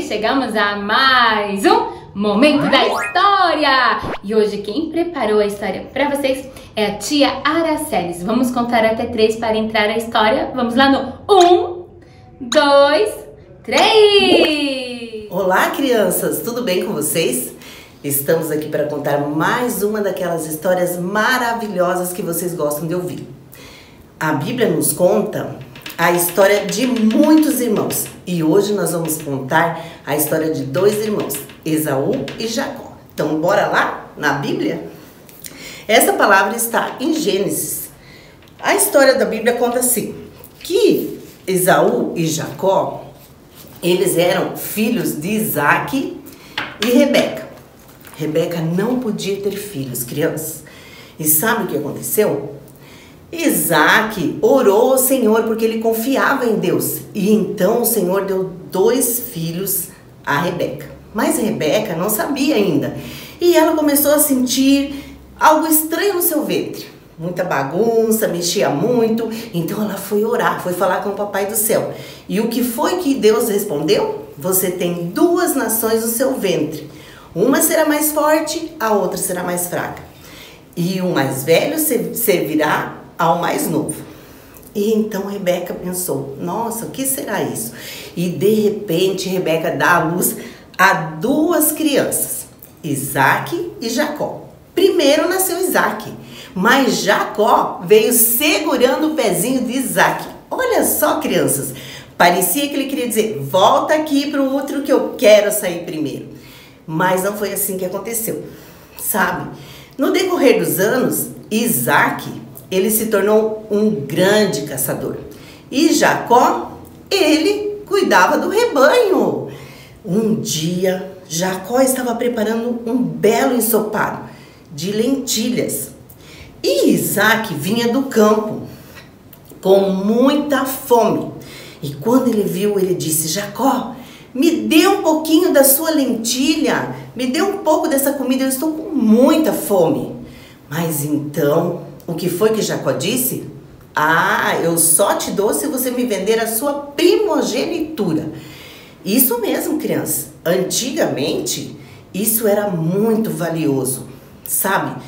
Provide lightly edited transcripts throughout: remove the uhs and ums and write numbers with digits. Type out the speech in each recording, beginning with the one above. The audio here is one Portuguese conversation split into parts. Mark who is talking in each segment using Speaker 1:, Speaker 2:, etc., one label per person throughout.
Speaker 1: chegamos a mais um Momento da História! E hoje quem preparou a história para vocês é a tia Araceles. Vamos contar até 3 para entrar a história. Vamos lá no 1, 2, 3!
Speaker 2: Olá, crianças! Tudo bem com vocês? Estamos aqui para contar mais uma daquelas histórias maravilhosas que vocês gostam de ouvir. A Bíblia nos conta a história de muitos irmãos. E hoje nós vamos contar a história de 2 irmãos, Esaú e Jacó. Então, bora lá na Bíblia? Essa palavra está em Gênesis. A história da Bíblia conta assim, que Esaú e Jacó, eles eram filhos de Isaac e Rebeca. Rebeca não podia ter filhos, crianças. E sabe o que aconteceu? Isaac orou ao Senhor porque ele confiava em Deus. E então o Senhor deu 2 filhos a Rebeca. Mas Rebeca não sabia ainda. E ela começou a sentir algo estranho no seu ventre. Muita bagunça, mexia muito. Então ela foi orar, foi falar com o Papai do Céu. E o que foi que Deus respondeu? Você tem 2 nações no seu ventre. Uma será mais forte, a outra será mais fraca. E o mais velho servirá ao mais novo. E então Rebeca pensou, nossa, o que será isso? E de repente Rebeca dá à luz a 2 crianças, Isaac e Jacó. Primeiro nasceu Isaac, mas Jacó veio segurando o pezinho de Isaac. Olha só, crianças, parecia que ele queria dizer, volta aqui para o outro que eu quero sair primeiro. Mas não foi assim que aconteceu, sabe? No decorrer dos anos, Isaac, ele se tornou um grande caçador. E Jacó, ele cuidava do rebanho. Um dia, Jacó estava preparando um belo ensopado de lentilhas. E Isaac vinha do campo com muita fome. E quando ele viu, ele disse, Jacó, me dê um pouquinho da sua lentilha, me dê um pouco dessa comida, eu estou com muita fome. Mas então, o que foi que Jacó disse? Ah, eu só te dou se você me vender a sua primogenitura. Isso mesmo, crianças. Antigamente, isso era muito valioso, sabe?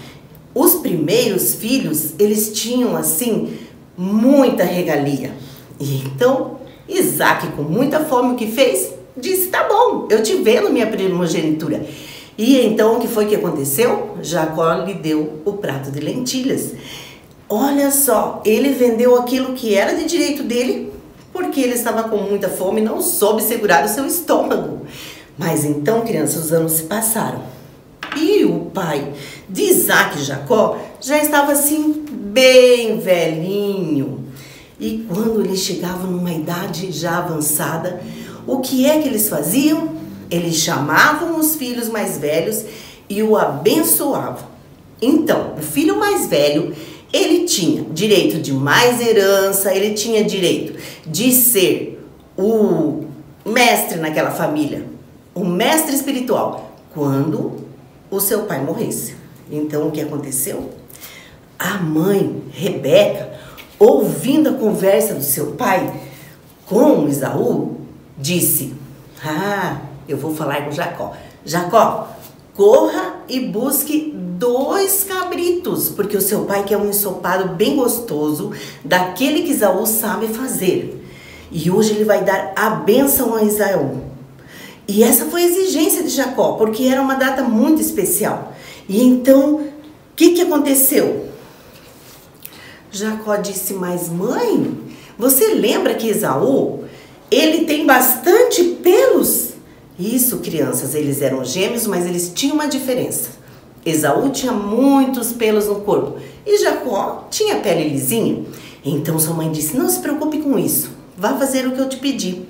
Speaker 2: Os primeiros filhos, eles tinham, assim, muita regalia. E então, Isaac, com muita fome, o que fez? Disse, tá bom, eu te vendo minha primogenitura. E então, o que foi que aconteceu? Jacó lhe deu o prato de lentilhas. Olha só, ele vendeu aquilo que era de direito dele, porque ele estava com muita fome e não soube segurar o seu estômago. Mas então, crianças, os anos se passaram. E o pai de Isaac e Jacó já estava assim, bem velhinho. E quando eles chegavam numa idade já avançada, o que é que eles faziam? Eles chamavam os filhos mais velhos e o abençoavam. Então, o filho mais velho, ele tinha direito de mais herança, ele tinha direito de ser o mestre naquela família, o mestre espiritual, quando o seu pai morresse. Então, o que aconteceu? A mãe, Rebeca, ouvindo a conversa do seu pai com Esaú, disse, eu vou falar com Jacó. Jacó, corra e busque 2 cabritos, porque o seu pai quer um ensopado bem gostoso, daquele que Esaú sabe fazer. E hoje ele vai dar a bênção a Esaú. E essa foi a exigência de Jacó, porque era uma data muito especial. E então, o que aconteceu? Jacó disse, mas mãe, você lembra que Esaú, ele tem bastante pelos? Isso, crianças, eles eram gêmeos, mas eles tinham uma diferença. Esaú tinha muitos pelos no corpo e Jacó tinha pele lisinha. Então sua mãe disse, não se preocupe com isso, vá fazer o que eu te pedi.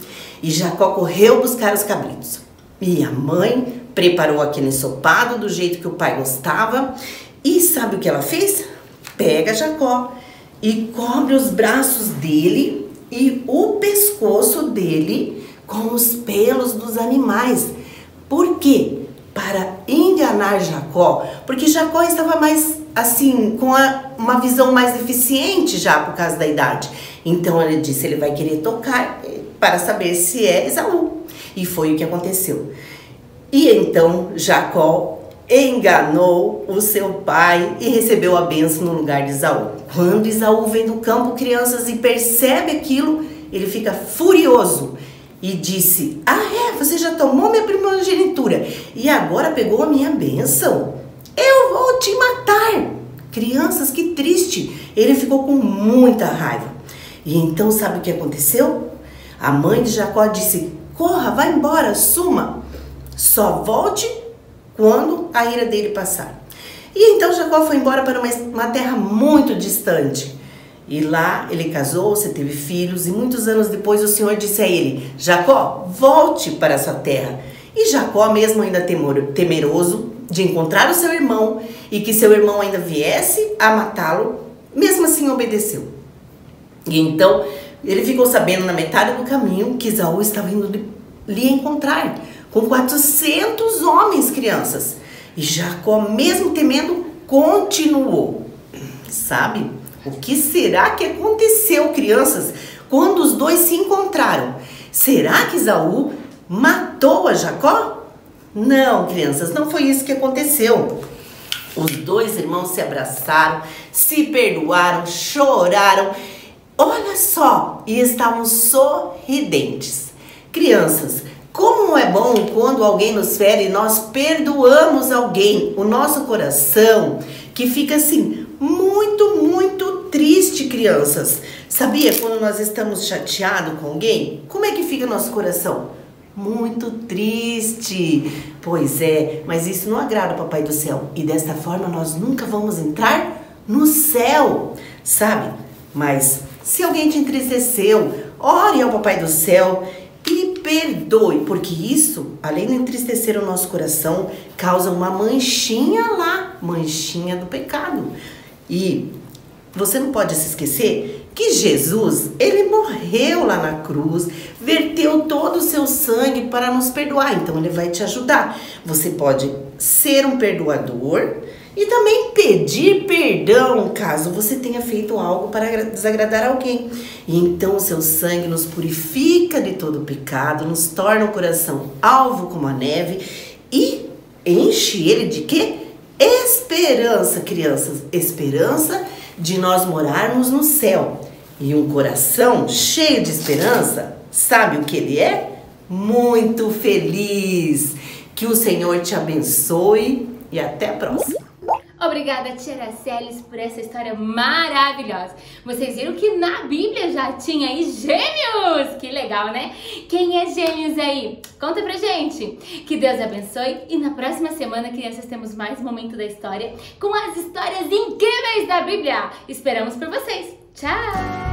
Speaker 2: E Jacó correu buscar os cabritos. E a mãe preparou aquele ensopado do jeito que o pai gostava. E sabe o que ela fez? Pega Jacó e cobre os braços dele e o pescoço dele com os pelos dos animais. Por quê? Para enganar Jacó, porque Jacó estava mais assim, com uma visão mais eficiente já por causa da idade. Então ele disse, ele vai querer tocar para saber se é Esaú. E foi o que aconteceu. E então Jacó enganou o seu pai e recebeu a bênção no lugar de Esaú. Quando Esaú vem do campo, crianças, e percebe aquilo, ele fica furioso e disse: ah, você já tomou minha primogenitura e agora pegou a minha bênção? Eu vou te matar. Crianças, que triste. Ele ficou com muita raiva. E então sabe o que aconteceu? A mãe de Jacó disse: corra, vai embora, suma. Só volte quando a ira dele passar. E então Jacó foi embora para uma terra muito distante. E lá ele casou-se, teve filhos, e muitos anos depois o Senhor disse a ele: Jacó, volte para a sua terra. E Jacó, mesmo ainda temeroso de encontrar o seu irmão e que seu irmão ainda viesse a matá-lo, mesmo assim obedeceu. E então ele ficou sabendo na metade do caminho que Esaú estava indo lhe encontrar com 400 homens, crianças. E Jacó, mesmo temendo, continuou. Sabe? O que será que aconteceu, crianças, quando os dois se encontraram? Será que Esaú matou a Jacó? Não, crianças, não foi isso que aconteceu. Os dois irmãos se abraçaram, se perdoaram, choraram. Olha só, e estavam sorridentes. Crianças, como é bom quando alguém nos fere e nós perdoamos alguém. O nosso coração que fica assim, muito triste, crianças. Sabia, quando nós estamos chateados com alguém, como é que fica nosso coração? Muito triste. Pois é, mas isso não agrada o Papai do Céu. E desta forma nós nunca vamos entrar no céu, sabe? Mas se alguém te entristeceu, ore ao Papai do Céu e perdoe, porque isso, além de entristecer o nosso coração, causa uma manchinha lá, manchinha do pecado. E você não pode se esquecer que Jesus, ele morreu lá na cruz, verteu todo o seu sangue para nos perdoar. Então ele vai te ajudar. Você pode ser um perdoador e também pedir perdão caso você tenha feito algo para desagradar alguém. E então o seu sangue nos purifica de todo o pecado, nos torna o coração alvo como a neve e enche ele de quê? Esperança, crianças. Esperança de nós morarmos no céu. E um coração cheio de esperança, sabe o que ele é? Muito feliz. Que o Senhor te abençoe e até a próxima.
Speaker 1: Obrigada, tia Aracelis, por essa história maravilhosa. Vocês viram que na Bíblia já tinha aí gêmeos? Que legal, né? Quem é gêmeos aí? Conta pra gente. Que Deus abençoe. E na próxima semana, crianças, temos mais um momento da história com as histórias incríveis da Bíblia. Esperamos por vocês. Tchau!